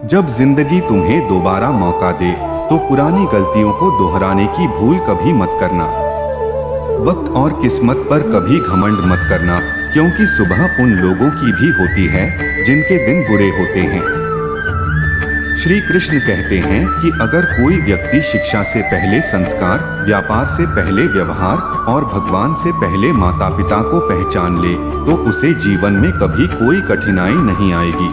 जब जिंदगी तुम्हें दोबारा मौका दे तो पुरानी गलतियों को दोहराने की भूल कभी मत करना। वक्त और किस्मत पर कभी घमंड मत करना, क्योंकि सुबह उन लोगों की भी होती है जिनके दिन बुरे होते हैं। श्री कृष्ण कहते हैं कि अगर कोई व्यक्ति शिक्षा से पहले संस्कार, व्यापार से पहले व्यवहार और भगवान से पहले माता पिता को पहचान ले तो उसे जीवन में कभी कोई कठिनाई नहीं आएगी।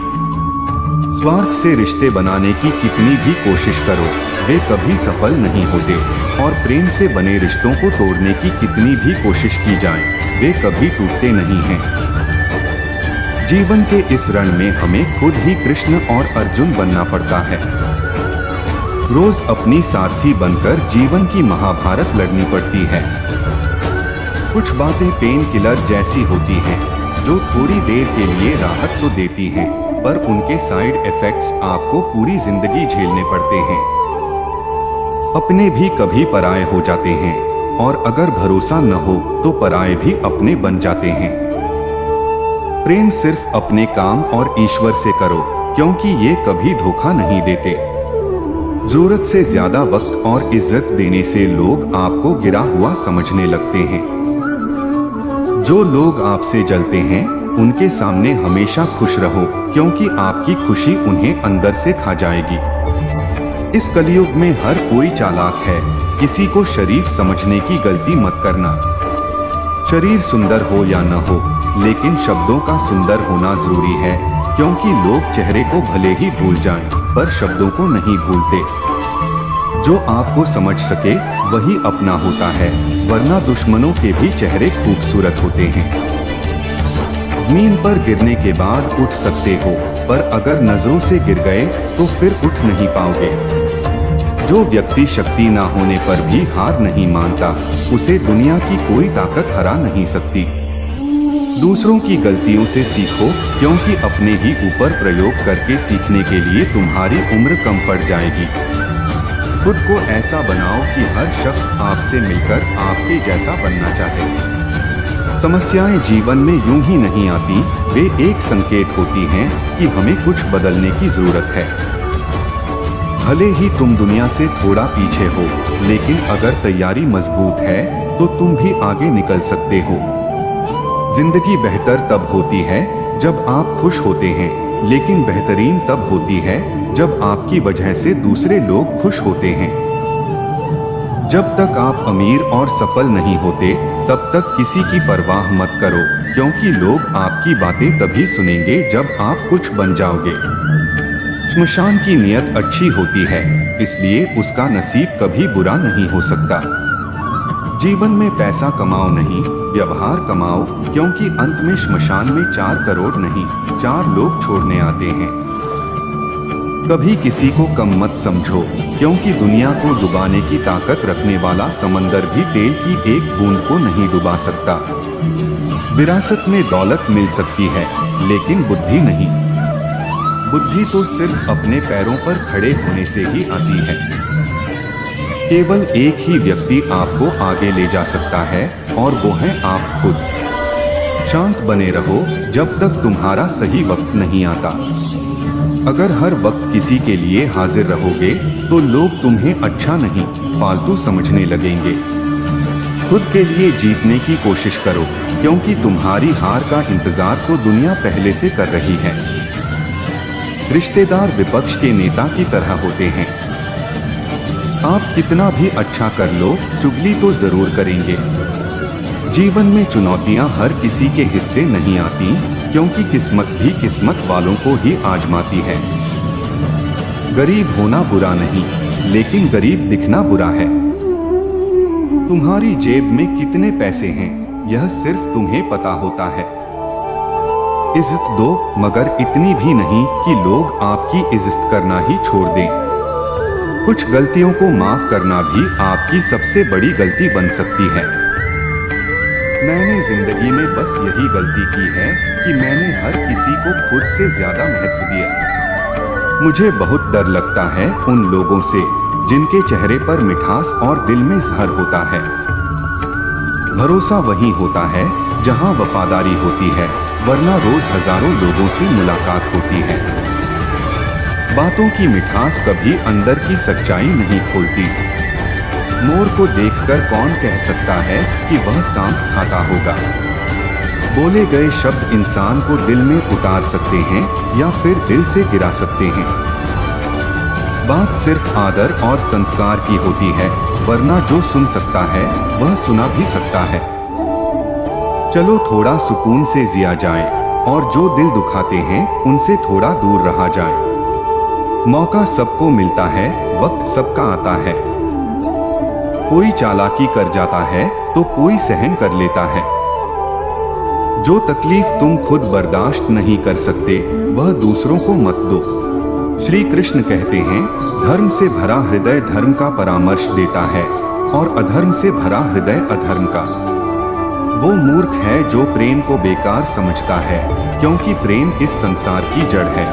स्वार्थ से रिश्ते बनाने की कितनी भी कोशिश करो, वे कभी सफल नहीं होते, और प्रेम से बने रिश्तों को तोड़ने की कितनी भी कोशिश की जाए, वे कभी टूटते नहीं हैं। जीवन के इस रण में हमें खुद ही कृष्ण और अर्जुन बनना पड़ता है। रोज अपनी सारथी बनकर जीवन की महाभारत लड़नी पड़ती है। कुछ बातें पेन किलर जैसी होती हैं, जो थोड़ी देर के लिए राहत तो देती हैं, पर उनके साइड इफेक्ट्स आपको पूरी जिंदगी झेलने पड़ते हैं। अपने भी कभी पराये हो जाते हैं, और अगर भरोसा न हो तो पराये भी अपने बन जाते हैं। प्रेम सिर्फ अपने काम और ईश्वर से करो, क्योंकि ये कभी धोखा नहीं देते। जरूरत से ज्यादा वक्त और इज्जत देने से लोग आपको गिरा हुआ समझने लगते हैं। जो लोग आपसे जलते हैं उनके सामने हमेशा खुश रहो, क्योंकि आपकी खुशी उन्हें अंदर से खा जाएगी। इस कलयुग में हर कोई चालाक है, किसी को शरीफ समझने की गलती मत करना। शरीर सुंदर हो या न हो, लेकिन शब्दों का सुंदर होना जरूरी है, क्योंकि लोग चेहरे को भले ही भूल जाएं, पर शब्दों को नहीं भूलते। जो आपको समझ सके वही अपना होता है, वरना दुश्मनों के भी चेहरे खूबसूरत होते हैं। जमीन पर गिरने के बाद उठ सकते हो, पर अगर नजरों से गिर गए तो फिर उठ नहीं पाओगे। जो व्यक्ति शक्ति ना होने पर भी हार नहीं मानता, उसे दुनिया की कोई ताकत हरा नहीं सकती। दूसरों की गलतियों से सीखो, क्योंकि अपने ही ऊपर प्रयोग करके सीखने के लिए तुम्हारी उम्र कम पड़ जाएगी। खुद को ऐसा बनाओ कि हर शख्स आपसे मिलकर आपके जैसा बनना चाहे। समस्याएं जीवन में यूं ही नहीं आती, वे एक संकेत होती हैं कि हमें कुछ बदलने की जरूरत है। भले ही तुम दुनिया से थोड़ा पीछे हो, लेकिन अगर तैयारी मजबूत है तो तुम भी आगे निकल सकते हो। जिंदगी बेहतर तब होती है जब आप खुश होते हैं, लेकिन बेहतरीन तब होती है जब आपकी वजह से दूसरे लोग खुश होते हैं। जब तक आप अमीर और सफल नहीं होते, तब तक किसी की परवाह मत करो, क्योंकि लोग आपकी बातें तभी सुनेंगे जब आप कुछ बन जाओगे। श्मशान की नियत अच्छी होती है, इसलिए उसका नसीब कभी बुरा नहीं हो सकता। जीवन में पैसा कमाओ नहीं, व्यवहार कमाओ, क्योंकि अंत में श्मशान में 4 करोड़ नहीं, 4 लोग छोड़ने आते हैं। कभी किसी को कम मत समझो, क्योंकि दुनिया को डुबाने की ताकत रखने वाला समंदर भी तेल की एक बूंद को नहीं डुबा सकता। विरासत में दौलत मिल सकती है, लेकिन बुद्धि नहीं। बुद्धि तो सिर्फ अपने पैरों पर खड़े होने से ही आती है। केवल एक ही व्यक्ति आपको आगे ले जा सकता है, और वो है आप खुद। शांत बने रहो जब तक तुम्हारा सही वक्त नहीं आता। अगर हर वक्त किसी के लिए हाजिर रहोगे तो लोग तुम्हें अच्छा नहीं, फालतू समझने लगेंगे। खुद के लिए जीतने की कोशिश करो, क्योंकि तुम्हारी हार का इंतजार तो दुनिया पहले से कर रही है। रिश्तेदार विपक्ष के नेता की तरह होते हैं। आप कितना भी अच्छा कर लो, चुगली तो जरूर करेंगे। जीवन में चुनौतियां हर किसी के हिस्से नहीं आती, क्योंकि किस्मत भी किस्मत वालों को ही आजमाती है। गरीब होना बुरा नहीं, लेकिन गरीब दिखना बुरा है। तुम्हारी जेब में कितने पैसे हैं, यह सिर्फ तुम्हें पता होता है। इज्जत दो, मगर इतनी भी नहीं कि लोग आपकी इज्जत करना ही छोड़ दें। कुछ गलतियों को माफ करना भी आपकी सबसे बड़ी गलती बन सकती है। मैंने जिंदगी में बस यही गलती की है कि मैंने हर किसी को खुद से ज्यादा महत्व दिया। मुझे बहुत डर लगता है उन लोगों से जिनके चेहरे पर मिठास और दिल में जहर होता है। भरोसा वही होता है जहां वफादारी होती है, वरना रोज हजारों लोगों से मुलाकात होती है। बातों की मिठास कभी अंदर की सच्चाई नहीं खोलती। मोर को देखकर कौन कह सकता है कि वह सांप खाता होगा। बोले गए शब्द इंसान को दिल में उतार सकते हैं या फिर दिल से गिरा सकते हैं। बात सिर्फ आदर और संस्कार की होती है, वरना जो सुन सकता है वह सुना भी सकता है। चलो थोड़ा सुकून से जिया जाए और जो दिल दुखाते हैं उनसे थोड़ा दूर रहा जाए। मौका सबको मिलता है, वक्त सबका आता है। कोई चालाकी कर जाता है तो कोई सहन कर लेता है। जो तकलीफ तुम खुद बर्दाश्त नहीं कर सकते वह दूसरों को मत दो। श्री कृष्ण कहते हैं, धर्म से भरा हृदय धर्म का परामर्श देता है और अधर्म से भरा हृदय अधर्म का। वो मूर्ख है जो प्रेम को बेकार समझता है, क्योंकि प्रेम इस संसार की जड़ है।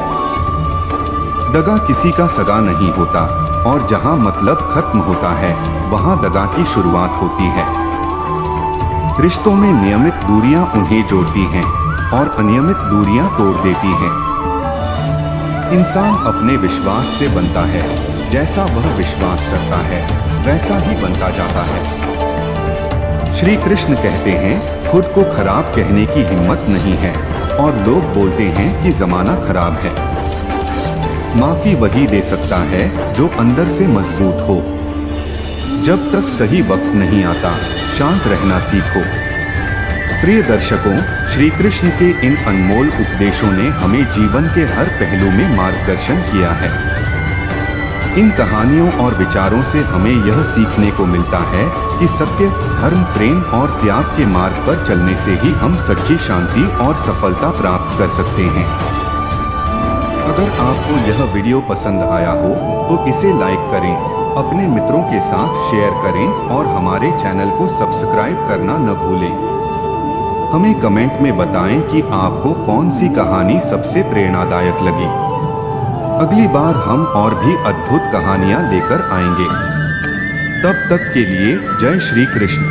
दगा किसी का सगा नहीं होता और जहां मतलब खत्म होता है वहां दगा की शुरुआत होती है। रिश्तों में नियमित दूरियां उन्हें जोड़ती हैं और अनियमित दूरियां तोड़ देती हैं। इंसान अपने विश्वास से बनता है, जैसा वह विश्वास करता है वैसा ही बनता जाता है। श्री कृष्ण कहते हैं, खुद को खराब कहने की हिम्मत नहीं है और लोग बोलते हैं कि जमाना खराब है। माफी वही दे सकता है जो अंदर से मजबूत हो। जब तक सही वक्त नहीं आता, शांत रहना सीखो। प्रिय दर्शकों, श्री कृष्ण के इन अनमोल उपदेशों ने हमें जीवन के हर पहलू में मार्गदर्शन किया है। इन कहानियों और विचारों से हमें यह सीखने को मिलता है कि सत्य, धर्म, प्रेम और त्याग के मार्ग पर चलने से ही हम सच्ची शांति और सफलता प्राप्त कर सकते हैं। अगर आपको यह वीडियो पसंद आया हो तो इसे लाइक करें, अपने मित्रों के साथ शेयर करें और हमारे चैनल को सब्सक्राइब करना न भूलें। हमें कमेंट में बताएं कि आपको कौन सी कहानी सबसे प्रेरणादायक लगी। अगली बार हम और भी अद्भुत कहानियां लेकर आएंगे। तब तक के लिए जय श्री कृष्ण।